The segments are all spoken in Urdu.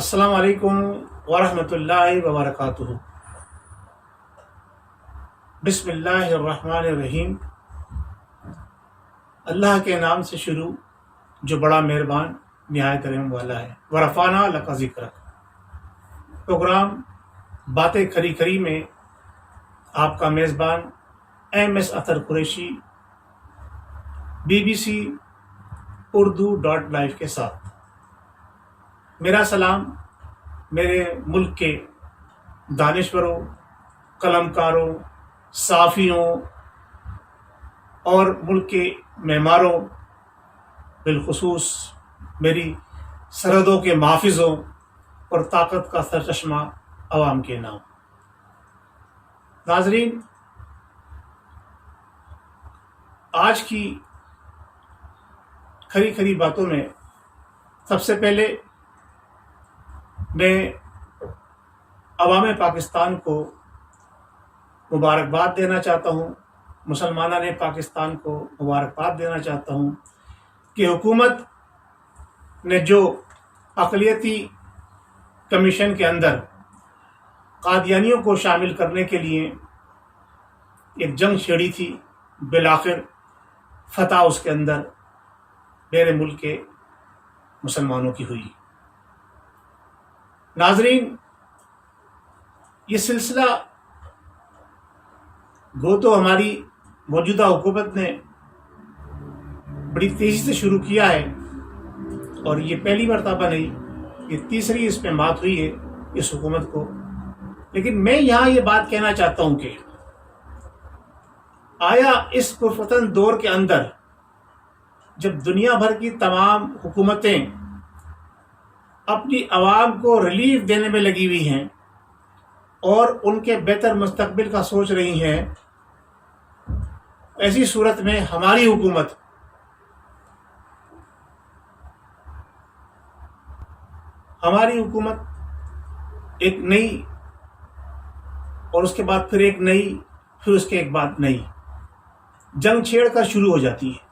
السلام علیکم ورحمۃ اللہ وبرکاتہ۔ بسم اللہ الرحمن الرحیم۔ اللہ کے نام سے شروع جو بڑا مہربان نہایت رحم والا ہے۔ ورفعنا لک ذکرک، پروگرام باتیں کھری کھری میں آپ کا میزبان MS اطہر قریشی BBC urdu.live کے ساتھ۔ میرا سلام میرے ملک کے دانشوروں، قلم کاروں، صحافیوں اور ملک کے معماروں، بالخصوص میری سرحدوں کے محافظوں اور طاقت کا سرچشمہ عوام کے نام۔ ناظرین، آج کی کھری کھری باتوں میں سب سے پہلے میں عوام پاکستان کو مبارکباد دینا چاہتا ہوں، مسلمانان پاکستان کو مبارکباد دینا چاہتا ہوں کہ حکومت نے جو اقلیتی کمیشن کے اندر قادیانیوں کو شامل کرنے کے لیے ایک جنگ چھیڑی تھی، بالآخر فتح اس کے اندر میرے ملک کے مسلمانوں کی ہوئی۔ ناظرین، یہ سلسلہ گو تو ہماری موجودہ حکومت نے بڑی تیزی سے شروع کیا ہے، اور یہ پہلی مرتبہ نہیں، یہ تیسری اس پہ مات ہوئی ہے اس حکومت کو۔ لیکن میں یہاں یہ بات کہنا چاہتا ہوں کہ آیا اس پرفتن دور کے اندر جب دنیا بھر کی تمام حکومتیں اپنی عوام کو ریلیف دینے میں لگی ہوئی ہیں اور ان کے بہتر مستقبل کا سوچ رہی ہیں، ایسی صورت میں ہماری حکومت ایک نئی، اور اس کے بعد پھر ایک نئی، پھر اس کے ایک بعد نئی جنگ چھیڑ کر شروع ہو جاتی ہے۔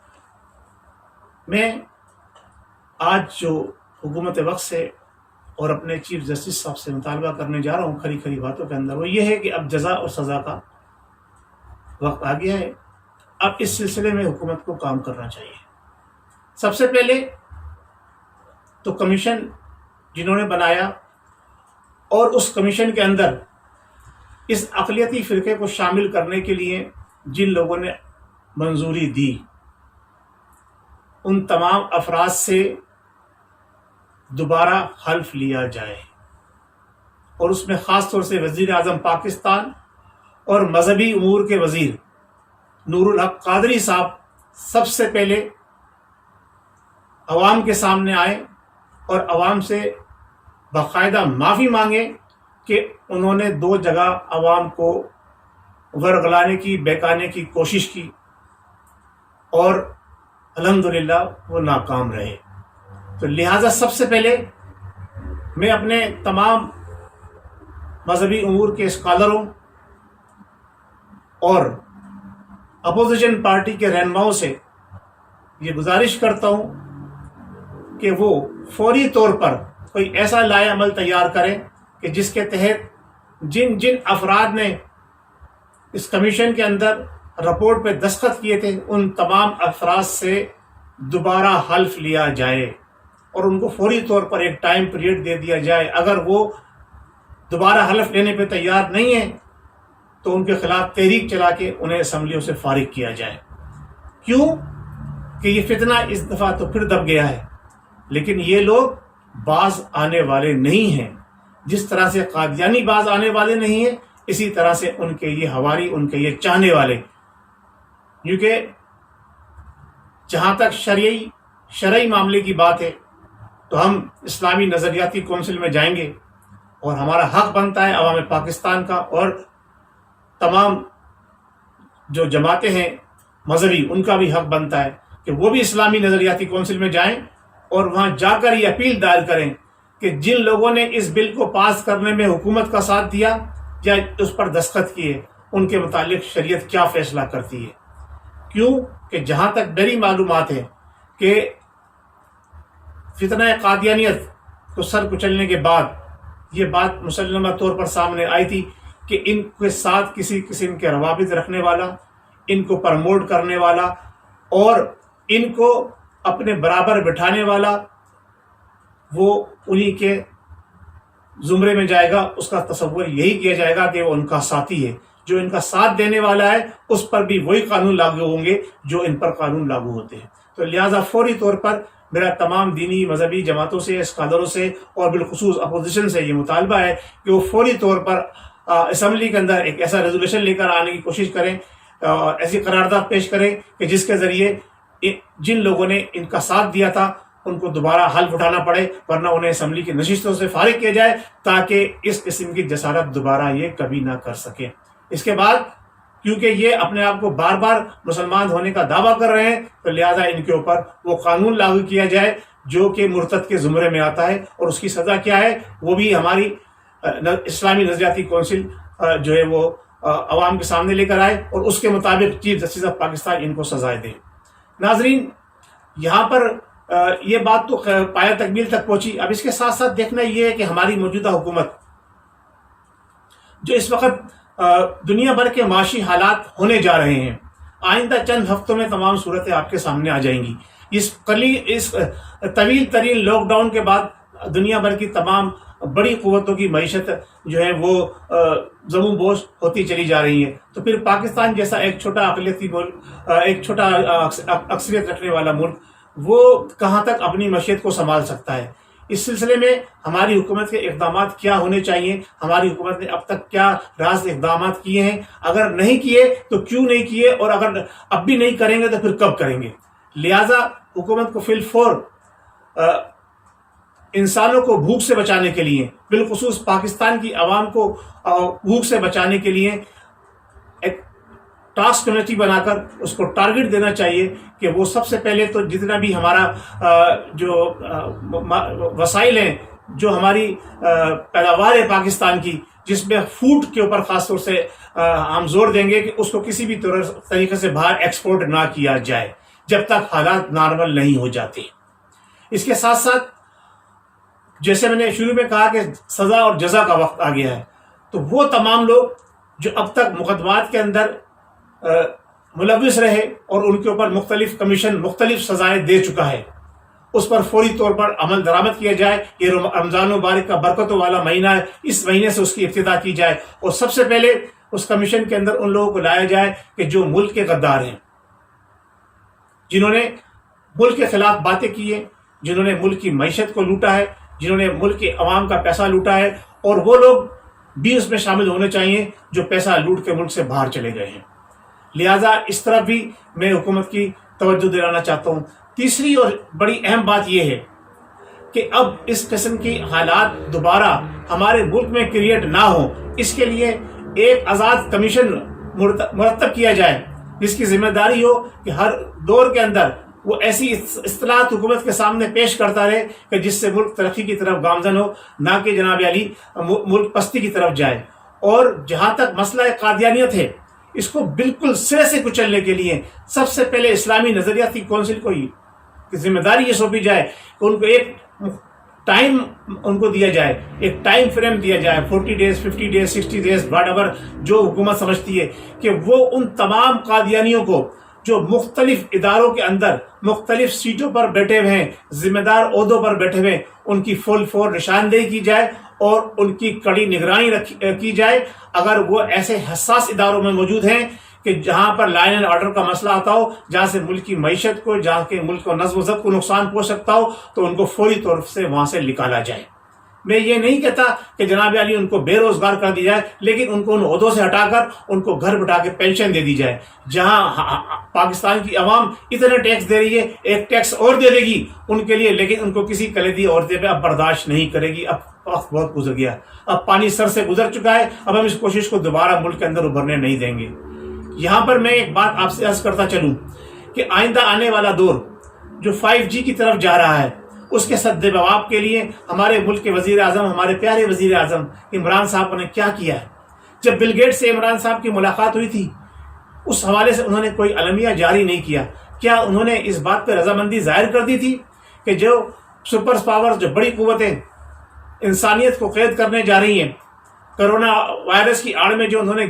میں آج جو حکومت وقت سے اور اپنے چیف جسٹس صاحب سے مطالبہ کرنے جا رہا ہوں کھری کھری باتوں کے اندر، وہ یہ ہے کہ اب جزا اور سزا کا وقت آ گیا ہے۔ اب اس سلسلے میں حکومت کو کام کرنا چاہیے۔ سب سے پہلے تو کمیشن جنہوں نے بنایا اور اس کمیشن کے اندر اس اقلیتی فرقے کو شامل کرنے کے لیے جن لوگوں نے منظوری دی، ان تمام افراد سے دوبارہ حلف لیا جائے، اور اس میں خاص طور سے وزیر اعظم پاکستان اور مذہبی امور کے وزیر نور الحق قادری صاحب سب سے پہلے عوام کے سامنے آئے اور عوام سے باقاعدہ معافی مانگے کہ انہوں نے 2 جگہ عوام کو ورغلانے کی، بہکانے کی کوشش کی، اور الحمدللہ وہ ناکام رہے۔ تو لہٰذا سب سے پہلے میں اپنے تمام مذہبی امور کے اسکالروں اور اپوزیشن پارٹی کے رہنماؤں سے یہ گزارش کرتا ہوں کہ وہ فوری طور پر کوئی ایسا لائحہ عمل تیار کریں کہ جس کے تحت جن افراد نے اس کمیشن کے اندر رپورٹ پہ دستخط کیے تھے، ان تمام افراد سے دوبارہ حلف لیا جائے اور ان کو فوری طور پر ایک ٹائم پیریڈ دے دیا جائے۔ اگر وہ دوبارہ حلف لینے پہ تیار نہیں ہیں تو ان کے خلاف تحریک چلا کے انہیں اسمبلیوں سے فارغ کیا جائے۔ کیوں کہ یہ فتنہ اس دفعہ تو پھر دب گیا ہے، لیکن یہ لوگ باز آنے والے نہیں ہیں۔ جس طرح سے قادیانی باز آنے والے نہیں ہیں، اسی طرح سے ان کے یہ ہواری، ان کے یہ چاہنے والے، کیونکہ جہاں تک شرعی معاملے کی بات ہے تو ہم اسلامی نظریاتی کونسل میں جائیں گے، اور ہمارا حق بنتا ہے عوام پاکستان کا اور تمام جو جماعتیں ہیں مذہبی، ان کا بھی حق بنتا ہے کہ وہ بھی اسلامی نظریاتی کونسل میں جائیں اور وہاں جا کر یہ اپیل دائر کریں کہ جن لوگوں نے اس بل کو پاس کرنے میں حکومت کا ساتھ دیا یا اس پر دستخط کیے، ان کے متعلق شریعت کیا فیصلہ کرتی ہے۔ کیوں کہ جہاں تک میری معلومات ہے کہ فتنہ قادیانیت کو سر کچلنے کے بعد یہ بات مسلمہ طور پر سامنے آئی تھی کہ ان کے ساتھ کسی قسم کے روابط رکھنے والا، ان کو پرموٹ کرنے والا اور ان کو اپنے برابر بٹھانے والا وہ انہی کے زمرے میں جائے گا. اس کا تصور یہی کیا جائے گا کہ وہ ان کا ساتھی ہے. جو ان کا ساتھ دینے والا ہے اس پر بھی وہی قانون لاگو ہوں گے جو ان پر قانون لاگو ہوتے ہیں. تو لہٰذا فوری طور پر میرا تمام دینی مذہبی جماعتوں سے، اسکالروں سے اور بالخصوص اپوزیشن سے یہ مطالبہ ہے کہ وہ فوری طور پر اسمبلی کے اندر ایک ایسا ریزولوشن لے کر آنے کی کوشش کریں، ایسی قرارداد پیش کریں کہ جس کے ذریعے جن لوگوں نے ان کا ساتھ دیا تھا ان کو دوبارہ حلف اٹھانا پڑے، ورنہ انہیں اسمبلی کی نشستوں سے فارغ کیا جائے تاکہ اس قسم کی جسارت دوبارہ یہ کبھی نہ کر سکیں. اس کے بعد کیونکہ یہ اپنے آپ کو بار بار مسلمان ہونے کا دعویٰ کر رہے ہیں تو لہٰذا ان کے اوپر وہ قانون لاگو کیا جائے جو کہ مرتد کے زمرے میں آتا ہے، اور اس کی سزا کیا ہے وہ بھی ہماری اسلامی نظریاتی کونسل جو ہے وہ عوام کے سامنے لے کر آئے اور اس کے مطابق چیف جسٹس آف پاکستان ان کو سزائیں دے. ناظرین، یہاں پر یہ بات تو پایہ تکمیل تک پہنچی. اب اس کے ساتھ ساتھ دیکھنا یہ ہے کہ ہماری موجودہ حکومت جو اس وقت دنیا بھر کے معاشی حالات ہونے جا رہے ہیں، آئندہ چند ہفتوں میں تمام صورتیں آپ کے سامنے آ جائیں گی. اس طویل ترین لاک ڈاؤن کے بعد دنیا بھر کی تمام بڑی قوتوں کی معیشت جو ہے وہ زموں بوس ہوتی چلی جا رہی ہے. تو پھر پاکستان جیسا ایک چھوٹا اقلیتی ملک، ایک چھوٹا اکثریت رکھنے والا ملک، وہ کہاں تک اپنی معیشت کو سنبھال سکتا ہے؟ اس سلسلے میں ہماری حکومت کے اقدامات کیا ہونے چاہیے؟ ہماری حکومت نے اب تک کیا راز اقدامات کیے ہیں؟ اگر نہیں کیے تو کیوں نہیں کیے، اور اگر اب بھی نہیں کریں گے تو پھر کب کریں گے؟ لہٰذا حکومت کو فی الفور انسانوں کو بھوک سے بچانے کے لیے، بالخصوص پاکستان کی عوام کو بھوک سے بچانے کے لیے ایک ٹاسک کمیٹی بنا کر اس کو ٹارگٹ دینا چاہیے کہ وہ سب سے پہلے تو جتنا بھی ہمارا جو وسائل ہیں، جو ہماری پیداوار ہے پاکستان کی، جس میں فوڈ کے اوپر خاص طور سے ہم زور دیں گے کہ اس کو کسی بھی طریقے سے باہر ایکسپورٹ نہ کیا جائے جب تک حالات نارمل نہیں ہو جاتے. اس کے ساتھ ساتھ جیسے میں نے شروع میں کہا کہ سزا اور جزا کا وقت آ گیا ہے، تو وہ تمام لوگ جو اب تک مقدمات کے اندر ملوث رہے اور ان کے اوپر مختلف کمیشن مختلف سزائیں دے چکا ہے، اس پر فوری طور پر عمل درآمد کیا جائے. یہ رمضان مبارک کا برکتوں والا مہینہ ہے، اس مہینے سے اس کی ابتدا کی جائے اور سب سے پہلے اس کمیشن کے اندر ان لوگوں کو لایا جائے کہ جو ملک کے غدار ہیں، جنہوں نے ملک کے خلاف باتیں کی ہیں، جنہوں نے ملک کی معیشت کو لوٹا ہے، جنہوں نے ملک کے عوام کا پیسہ لوٹا ہے، اور وہ لوگ بھی اس میں شامل ہونے چاہیے جو پیسہ لوٹ کے ملک سے باہر چلے گئے ہیں. لہٰذا اس طرف بھی میں حکومت کی توجہ دلانا چاہتا ہوں. تیسری اور بڑی اہم بات یہ ہے کہ اب اس قسم کی حالات دوبارہ ہمارے ملک میں کریٹ نہ ہوں، اس کے لیے ایک آزاد کمیشن مرتب کیا جائے جس کی ذمہ داری ہو کہ ہر دور کے اندر وہ ایسی اصطلاحات حکومت کے سامنے پیش کرتا رہے کہ جس سے ملک ترقی کی طرف گامزن ہو، نہ کہ جناب علی ملک پستی کی طرف جائے. اور جہاں تک مسئلہ قادیانیت ہے، اس کو بالکل سرے سے کچلنے کے لیے سب سے پہلے اسلامی نظریاتی کونسل کو ہی ذمہ داری یہ سونپی جائے کہ ان کو ایک ٹائم ان کو دیا جائے، ایک ٹائم فریم دیا جائے، 40 days 50 days 60 days whatever جو حکومت سمجھتی ہے، کہ وہ ان تمام قادیانیوں کو جو مختلف اداروں کے اندر مختلف سیٹوں پر بیٹھے ہوئے ہیں، ذمہ دار عہدوں پر بیٹھے ہوئے ہیں، ان کی فل فور نشاندہی کی جائے اور ان کی کڑی نگرانی کی جائے. اگر وہ ایسے حساس اداروں میں موجود ہیں کہ جہاں پر لائن اینڈ آرڈر کا مسئلہ آتا ہو، جہاں سے ملک کی معیشت کو، جہاں کے ملک کو نظم و ضبط کو نقصان پہنچ سکتا ہو، تو ان کو فوری طور سے وہاں سے نکالا جائے. میں یہ نہیں کہتا کہ جناب علی ان کو بے روزگار کر دیا جائے، لیکن ان کو ان عہدوں سے ہٹا کر ان کو گھر بٹھا کے پینشن دے دی جائے. جہاں پاکستان کی عوام اتنے ٹیکس دے رہی ہے، ایک ٹیکس اور دے دے گی ان کے لیے، لیکن ان کو کسی کلیدی عہدے پہ اب برداشت نہیں کرے گی. اب وقت بہت گزر گیا، اب پانی سر سے گزر چکا ہے، اب ہم اس کوشش کو دوبارہ ملک کے اندر ابھرنے نہیں دیں گے. یہاں پر میں ایک بات آپ سے عرض کرتا چلوں کہ آئندہ آنے والا دور جو 5G کی طرف جا رہا ہے، اس کے سد جواب کے لیے ہمارے ملک کے وزیر اعظم، ہمارے پیارے وزیر اعظم عمران صاحب نے کیا کیا ہے. جب بل گیٹ سے عمران صاحب کی ملاقات ہوئی تھی، اس حوالے سے انہوں نے کوئی اعلامیہ جاری نہیں کیا. کیا انہوں نے اس بات پہ رضامندی ظاہر کر دی تھی کہ جو سپر پاور، جو بڑی قوتیں انسانیت کو قید کرنے جا رہی ہیں، کرونا وائرس کی آڑ میں جو انہوں نے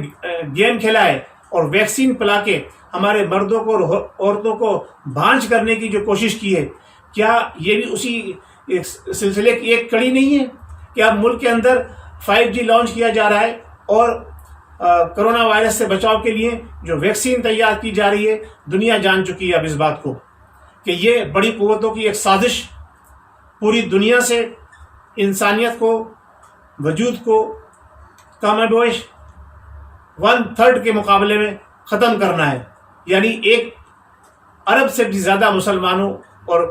گیم کھیلا ہے اور ویکسین پلا کے ہمارے مردوں کو اور عورتوں کو بھانج کرنے کی جو کوشش کی ہے، کیا یہ بھی اسی سلسلے کی ایک کڑی نہیں ہے کہ اب ملک کے اندر 5G لانچ کیا جا رہا ہے اور کرونا وائرس سے بچاؤ کے لیے جو ویکسین تیار کی جا رہی ہے، دنیا جان چکی ہے اب اس بات کو کہ یہ بڑی قوتوں کی ایک سازش پوری دنیا سے انسانیت کو، وجود کو کم و بیش 1/3 کے مقابلے میں ختم کرنا ہے. یعنی 1 ارب سے بھی زیادہ مسلمانوں اور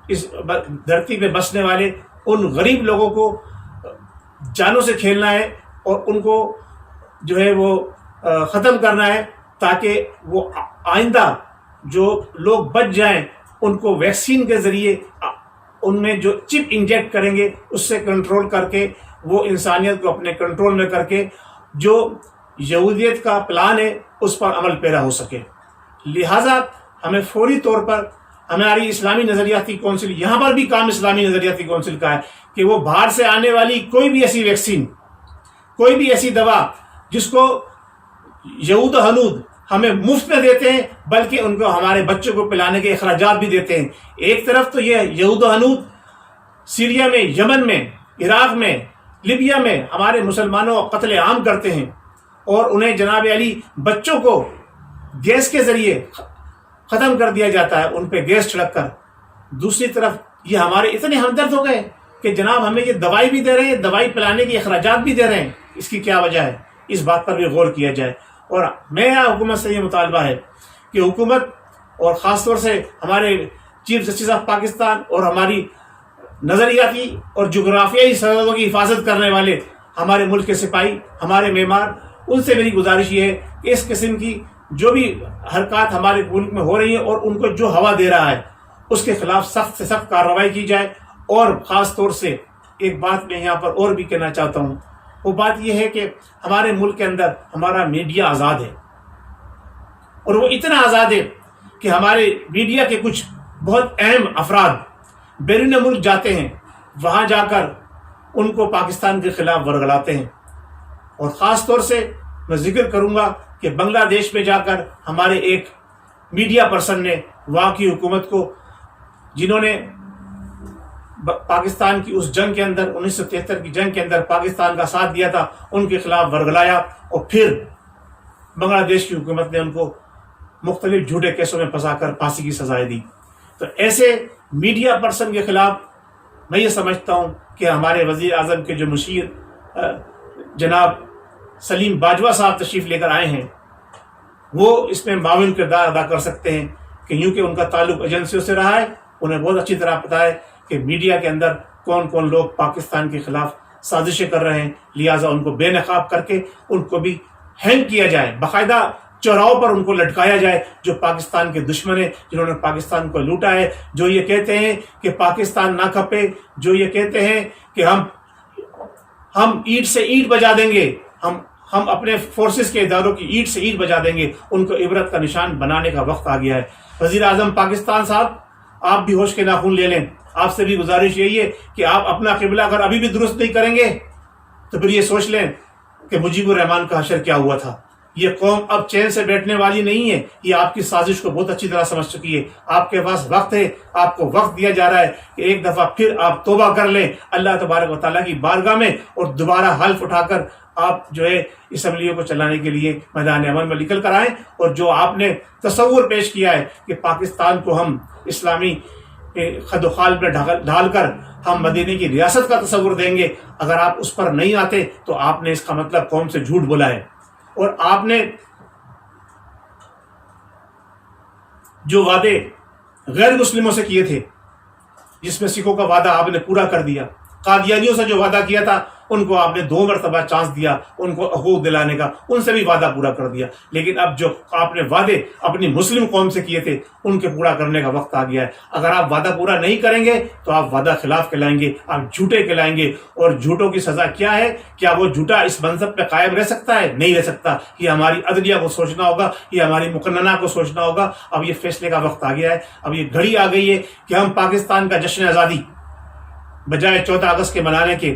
اس دھرتی پہ بسنے والے ان غریب لوگوں کو جانوں سے کھیلنا ہے اور ان کو جو ہے وہ ختم کرنا ہے، تاکہ وہ آئندہ جو لوگ بچ جائیں ان کو ویکسین کے ذریعے ان میں جو چپ انجیکٹ کریں گے اس سے کنٹرول کر کے وہ انسانیت کو اپنے کنٹرول میں کر کے جو یہودیت کا پلان ہے اس پر عمل پیرا ہو سکے. لہٰذا ہمیں فوری طور پر ہماری اسلامی نظریاتی کونسل، یہاں پر بھی کام اسلامی نظریاتی کونسل کا ہے کہ وہ باہر سے آنے والی کوئی بھی ایسی ویکسین، کوئی بھی ایسی دوا جس کو یہود و ہنود ہمیں مفت میں دیتے ہیں بلکہ ان کو ہمارے بچوں کو پلانے کے اخراجات بھی دیتے ہیں. ایک طرف تو یہ یہود و ہنود سیریا میں، یمن میں، عراق میں، لیبیا میں ہمارے مسلمانوں کو قتل عام کرتے ہیں اور انہیں جناب علی بچوں کو گیس کے ذریعے ختم کر دیا جاتا ہے، ان پہ گیس چھڑک کر. دوسری طرف یہ ہمارے اتنے ہمدرد ہو گئے کہ جناب ہمیں یہ دوائی بھی دے رہے ہیں، دوائی پلانے کے اخراجات بھی دے رہے ہیں. اس کی کیا وجہ ہے؟ اس بات پر بھی غور کیا جائے. اور میرا حکومت سے یہ مطالبہ ہے کہ حکومت اور خاص طور سے ہمارے چیف جسٹس آف پاکستان اور ہماری نظریاتی اور جغرافیائی سرحدوں کی حفاظت کرنے والے ہمارے ملک کے سپاہی، ہمارے معمار، ان سے میری گزارش یہ ہے کہ اس قسم کی جو بھی حرکات ہمارے ملک میں ہو رہی ہیں اور ان کو جو ہوا دے رہا ہے اس کے خلاف سخت سے سخت کارروائی کی جائے. اور خاص طور سے ایک بات میں یہاں پر اور بھی کہنا چاہتا ہوں، وہ بات یہ ہے کہ ہمارے ملک کے اندر ہمارا میڈیا آزاد ہے، اور وہ اتنا آزاد ہے کہ ہمارے میڈیا کے کچھ بہت اہم افراد بیرون ملک جاتے ہیں، وہاں جا کر ان کو پاکستان کے خلاف ورگلاتے ہیں. اور خاص طور سے میں ذکر کروں گا کہ بنگلہ دیش میں جا کر ہمارے ایک میڈیا پرسن نے وہاں کی حکومت کو، جنہوں نے پاکستان کی اس جنگ کے اندر 1973 کی جنگ کے اندر پاکستان کا ساتھ دیا تھا، ان کے خلاف ورگلایا اور پھر بنگلہ دیش کی حکومت نے ان کو مختلف جھوٹے کیسوں میں پھنسا کر پھانسی کی سزائیں دی. تو ایسے میڈیا پرسن کے خلاف میں یہ سمجھتا ہوں کہ ہمارے وزیر اعظم کے جو مشیر جناب سلیم باجوہ صاحب تشریف لے کر آئے ہیں، وہ اس میں معاون کردار ادا کر سکتے ہیں کہ یوں کہ ان کا تعلق ایجنسیوں سے رہا ہے، انہیں بہت اچھی طرح پتہ ہے کہ میڈیا کے اندر کون کون لوگ پاکستان کے خلاف سازشیں کر رہے ہیں. لہٰذا ان کو بے نقاب کر کے ان کو بھی ہینگ کیا جائے، باقاعدہ چوراہوں پر ان کو لٹکایا جائے جو پاکستان کے دشمن ہیں، جنہوں نے پاکستان کو لوٹا ہے، جو یہ کہتے ہیں کہ پاکستان نہ کھپے، جو یہ کہتے ہیں کہ ہم اینٹ سے اینٹ بجا دیں گے، ہم اپنے فورسز کے اداروں کی اینٹ سے اینٹ بجا دیں گے. ان کو عبرت کا نشان بنانے کا وقت آ گیا ہے. وزیر اعظم پاکستان صاحب، آپ بھی ہوش کے ناخن لے لیں. آپ سے بھی گزارش یہی ہے کہ آپ اپنا قبلہ اگر ابھی بھی درست نہیں کریں گے تو پھر یہ سوچ لیں کہ مجیب الرحمان کا حشر کیا ہوا تھا. یہ قوم اب چین سے بیٹھنے والی نہیں ہے، یہ آپ کی سازش کو بہت اچھی طرح سمجھ چکی ہے. آپ کے پاس وقت ہے، آپ کو وقت دیا جا رہا ہے کہ ایک دفعہ پھر آپ توبہ کر لیں اللہ تبارک و تعالیٰ کی بارگاہ میں، اور دوبارہ حلف اٹھا کر آپ جو ہے اسمبلیوں کو چلانے کے لیے میدان عمل میں نکل کر آئیں. اور جو آپ نے تصور پیش کیا ہے کہ پاکستان کو ہم اسلامی خد و خال میں ڈھال کر ہم مدینے کی ریاست کا تصور دیں گے، اگر آپ اس پر نہیں آتے تو آپ نے اس کا مطلب قوم سے جھوٹ بولا ہے. اور آپ نے جو وعدے غیر مسلموں سے کیے تھے، جس میں سکھوں کا وعدہ آپ نے پورا کر دیا، قادیانیوں سے جو وعدہ کیا تھا ان کو آپ نے 2 مرتبہ چانس دیا ان کو حقوق دلانے کا، ان سے بھی وعدہ پورا کر دیا. لیکن اب جو آپ نے وعدے اپنی مسلم قوم سے کیے تھے ان کے پورا کرنے کا وقت آ گیا ہے. اگر آپ وعدہ پورا نہیں کریں گے تو آپ وعدہ خلاف کہلائیں گے، آپ جھوٹے کہلائیں گے. اور جھوٹوں کی سزا کیا ہے؟ کیا وہ جھوٹا اس منصب پہ قائم رہ سکتا ہے؟ نہیں رہ سکتا. یہ ہماری عدلیہ کو سوچنا ہوگا، یہ ہماری مقننہ کو سوچنا ہوگا. اب یہ فیصلے کا وقت آ گیا ہے، اب یہ گھڑی آ گئی ہے کہ ہم پاکستان کا جشن آزادی بجائے 14 اگست کے منانے کے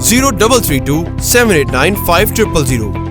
0332 789 5000।